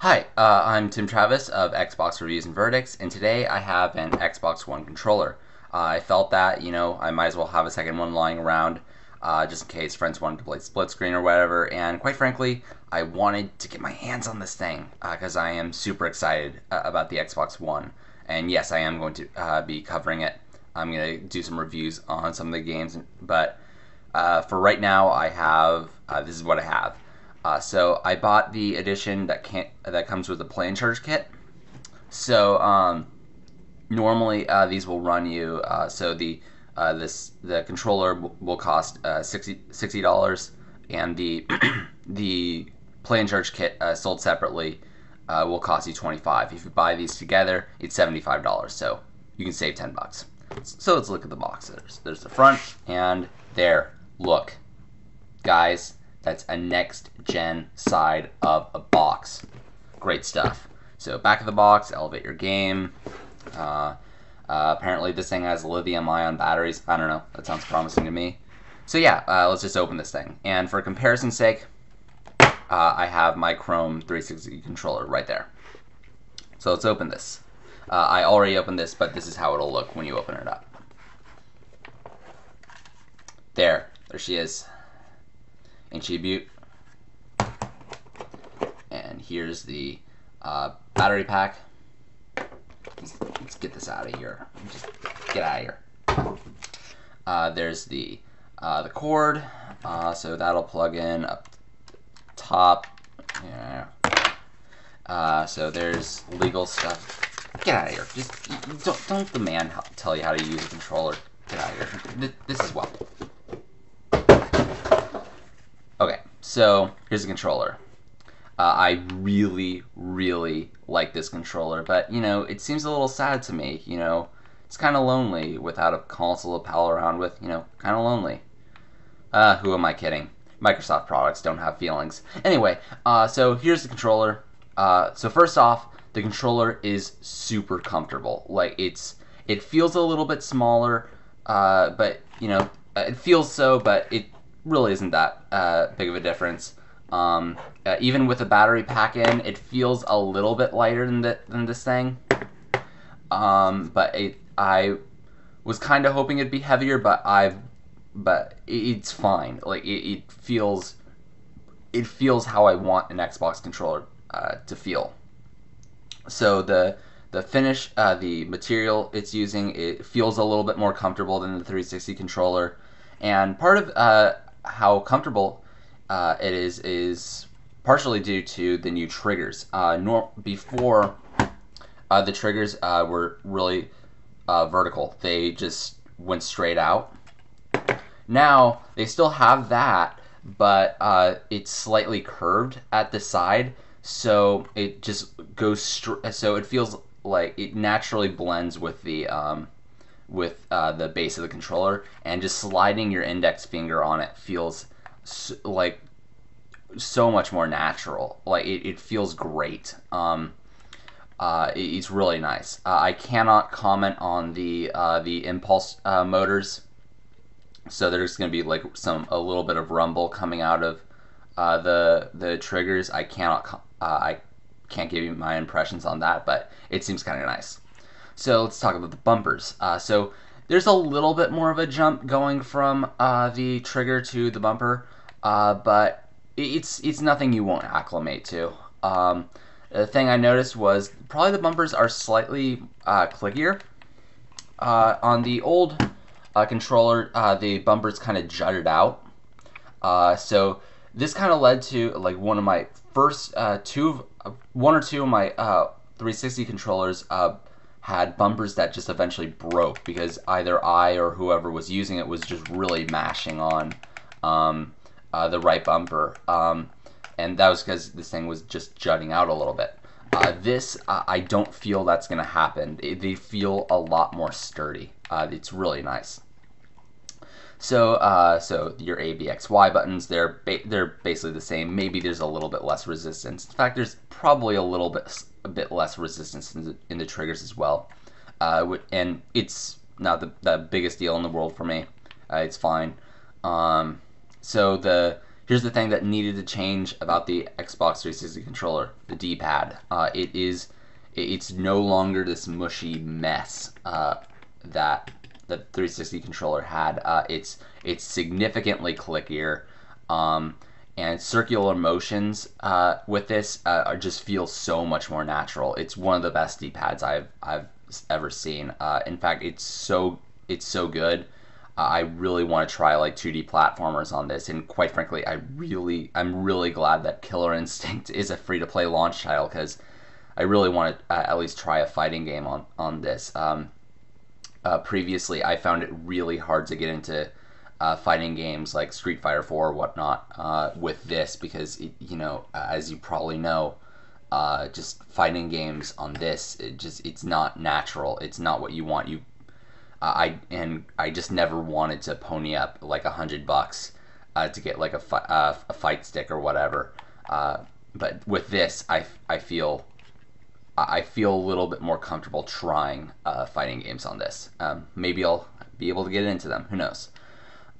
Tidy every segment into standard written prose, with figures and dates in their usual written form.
Hi, I'm Tim Travis of Xbox Reviews and Verdicts, and today I have an Xbox One controller. I felt that, I might as well have a second one lying around, just in case friends wanted to play split screen or whatever, and quite frankly, I wanted to get my hands on this thing, because I am super excited about the Xbox One. And yes, I am going to be covering it. I'm going to do some reviews on some of the games, but for right now, I have, this is what I have. So I bought the edition that comes with the play and charge kit. So normally these will run you. So the controller will cost $60, and the the play and charge kit sold separately will cost you $25. If you buy these together, it's $75. So you can save $10. So let's look at the box. There's the front, and there. Look, guys. That's a next-gen side of a box. Great stuff. So back of the box, elevate your game. Apparently this thing has lithium-ion batteries. I don't know. That sounds promising to me. So yeah, let's just open this thing. And for comparison's sake, I have my Chrome 360 controller right there. So let's open this. I already opened this, but this is how it'll look when you open it up. There she is. Ain't she a beaut? And here's the battery pack. Let's get this out of here. Just get out of here. There's the cord, so that'll plug in up top. Yeah. So there's legal stuff. Get out of here. Just don't the man tell you how to use a controller. Get out of here. This is well. Okay, so here's the controller. I really, really like this controller, but, it seems a little sad to me, It's kind of lonely without a console to pal around with, kind of lonely. Who am I kidding? Microsoft products don't have feelings. Anyway, so here's the controller. So first off, the controller is super comfortable. Like, it feels a little bit smaller, but, it feels so, but it really isn't that big of a difference. Even with the battery pack in, it feels a little bit lighter than this thing. But I was kind of hoping it'd be heavier, but it's fine. Like it feels how I want an Xbox controller to feel. So the finish, the material it's using, it feels a little bit more comfortable than the 360 controller, and part of how comfortable it is partially due to the new triggers. Before, the triggers were really vertical. They just went straight out. Now, they still have that, but it's slightly curved at the side, so it just goes so it feels like it naturally blends with the base of the controller, and just sliding your index finger on it feels like so much more natural. Like it feels great. It's really nice. I cannot comment on the impulse motors, so there's going to be like a little bit of rumble coming out of the triggers. I can't give you my impressions on that, but it seems kind of nice. So let's talk about the bumpers. So there's a little bit more of a jump going from the trigger to the bumper, but it's nothing you won't acclimate to. The thing I noticed was probably the bumpers are slightly clickier. On the old controller, the bumpers kind of jutted out. So this kind of led to like one of my first one or two of my 360 controllers had bumpers that just eventually broke because either I or whoever was using it was just really mashing on the right bumper, and that was because this thing was just jutting out a little bit. This, I don't feel that's going to happen. They feel a lot more sturdy. It's really nice. So your A, B, X, Y buttons, they're basically the same. Maybe there's a little bit less resistance. In fact, there's probably a bit less resistance in the triggers as well. And it's not the biggest deal in the world for me. It's fine. So Here's the thing that needed to change about the Xbox 360 controller: the D-pad. It's no longer this mushy mess that the 360 controller had. It's significantly clickier, and circular motions with this just feel so much more natural. It's one of the best D-pads I've ever seen. In fact, it's so good. I really want to try like 2D platformers on this, and quite frankly, I'm really glad that Killer Instinct is a free-to-play launch title, because I really want to at least try a fighting game on this. Previously, I found it really hard to get into fighting games like Street Fighter 4 or whatnot with this, because as you probably know, just fighting games on this, it's not natural. It's not what you want. I just never wanted to pony up like $100 to get like a fight stick or whatever. But with this, I feel a little bit more comfortable trying fighting games on this. Maybe I'll be able to get into them. Who knows?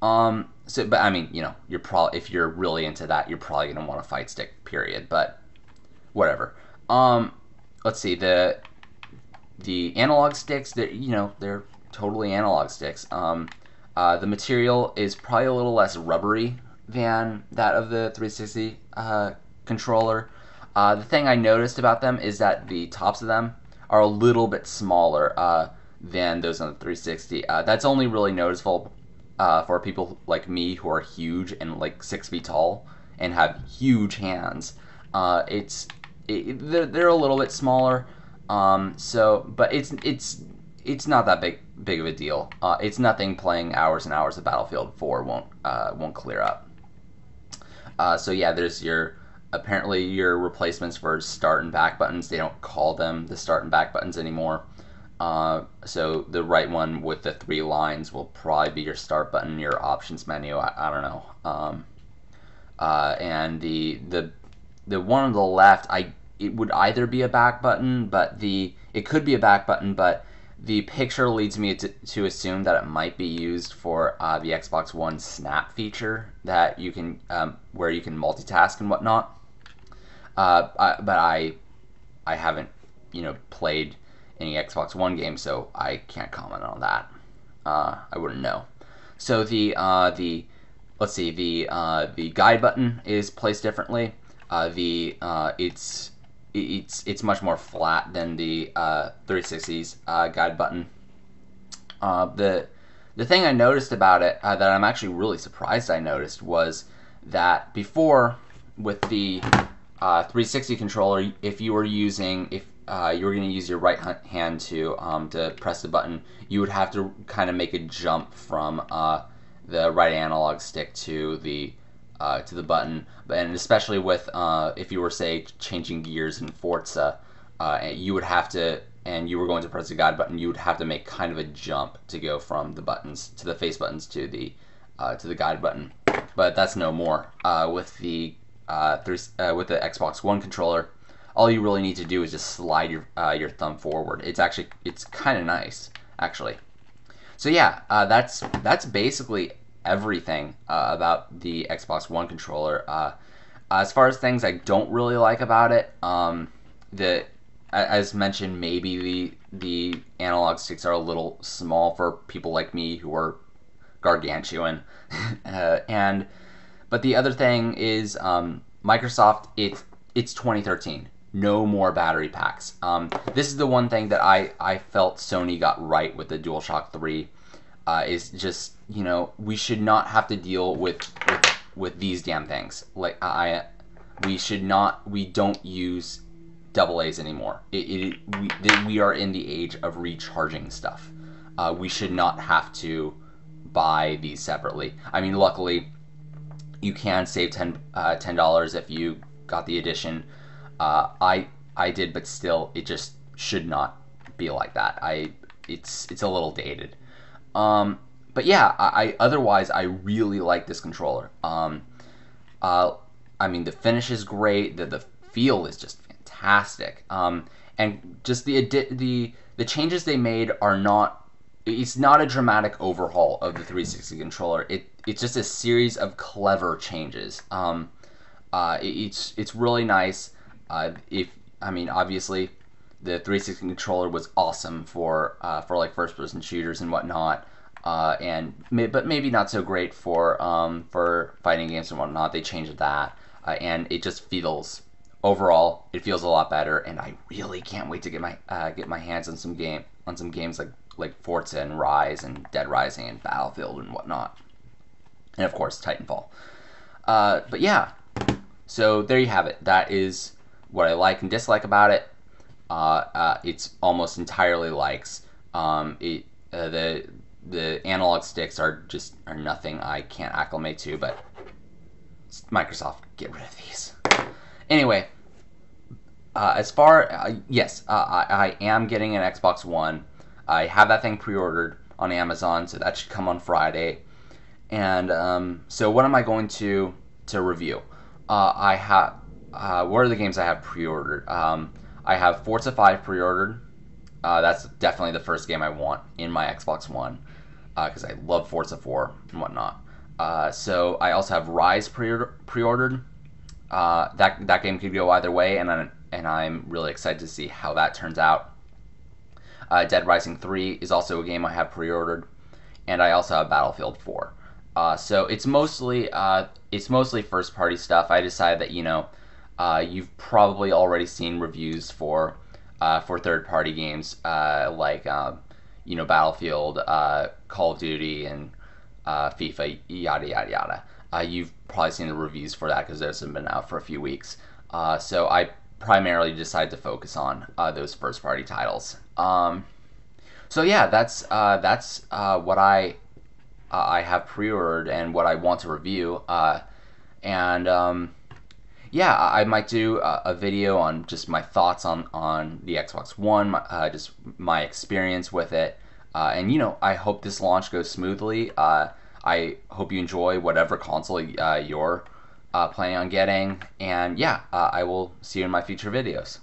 But I mean, if you're really into that, you're probably gonna want a fight stick. Period. But whatever. Let's see, the analog sticks. They're totally analog sticks. The material is probably a little less rubbery than that of the 360 controller. The thing I noticed about them is that the tops of them are a little bit smaller than those on the 360. That's only really noticeable for people like me who are huge and like 6 feet tall and have huge hands. They're a little bit smaller. But it's not that big of a deal. It's nothing playing hours and hours of Battlefield 4 won't clear up. So yeah, there's apparently your replacements for start and back buttons. They don't call them the start and back buttons anymore. So the right one with the 3 lines will probably be your start button, your options menu. I don't know. And the one on the left, it would either be a back button, but it could be a back button, but the picture leads me to assume that it might be used for the Xbox One Snap feature that you can where you can multitask and whatnot. But I haven't played any Xbox One games, so I can't comment on that. I wouldn't know. So the guide button is placed differently. It's much more flat than the 360's guide button. The thing I noticed about it that I'm actually really surprised I noticed was that before, with the 360 controller, if you were going to use your right hand to press the button, you would have to kind of make a jump from the right analog stick to the button. And especially with if you were, say, changing gears in Forza, you would have to, and you were going to press the guide button, you would have to make kind of a jump to go from the buttons to the face buttons to the guide button. But that's no more with the Xbox One controller. All you really need to do is just slide your thumb forward. It's kind of nice, actually. So yeah, that's basically everything about the Xbox One controller. As far as things I don't really like about it, as mentioned, maybe the analog sticks are a little small for people like me who are gargantuan. But the other thing is Microsoft. It's 2013. No more battery packs. This is the one thing that I felt Sony got right with the DualShock 3. Is just, we should not have to deal with these damn things. Like we don't use AA's anymore. We are in the age of recharging stuff. We should not have to buy these separately. I mean, luckily, you can save $10 if you got the edition. I did, but still, it just should not be like that. It's a little dated. But yeah, otherwise I really like this controller. I mean, the finish is great. The feel is just fantastic. And just the changes they made are not it's not a dramatic overhaul of the 360 controller. It's just a series of clever changes. It's really nice. If I mean, obviously, the 360 controller was awesome for like first person shooters and whatnot. But maybe not so great for fighting games and whatnot. They changed that, and it just feels overall it feels a lot better. And I really can't wait to get my hands on some games like Forza and Rise and Dead Rising and Battlefield and whatnot, and of course Titanfall. But yeah, so there you have it. That is what I like and dislike about it. It's almost entirely likes. The analog sticks are nothing I can't acclimate to, but Microsoft, get rid of these. Anyway, yes, I am getting an Xbox One. I have that thing pre-ordered on Amazon, so that should come on Friday. And so what am I going to review? I have what are the games I have pre-ordered? I have Forza 5 pre-ordered. That's definitely the first game I want in my Xbox One because I love Forza 4 and whatnot. So I also have Rise pre-ordered. That game could go either way, and I'm really excited to see how that turns out. Dead Rising 3 is also a game I have pre-ordered, and I also have Battlefield 4. So it's mostly first-party stuff. I decided that you've probably already seen reviews for third-party games like Battlefield, Call of Duty, and FIFA, yada yada yada. You've probably seen the reviews for that because those have been out for a few weeks. So I primarily decided to focus on those first-party titles. So yeah, that's what I have pre-ordered and what I want to review. Yeah, I might do a video on just my thoughts on the Xbox One, just my experience with it. And I hope this launch goes smoothly. I hope you enjoy whatever console you're planning on getting. And yeah, I will see you in my future videos.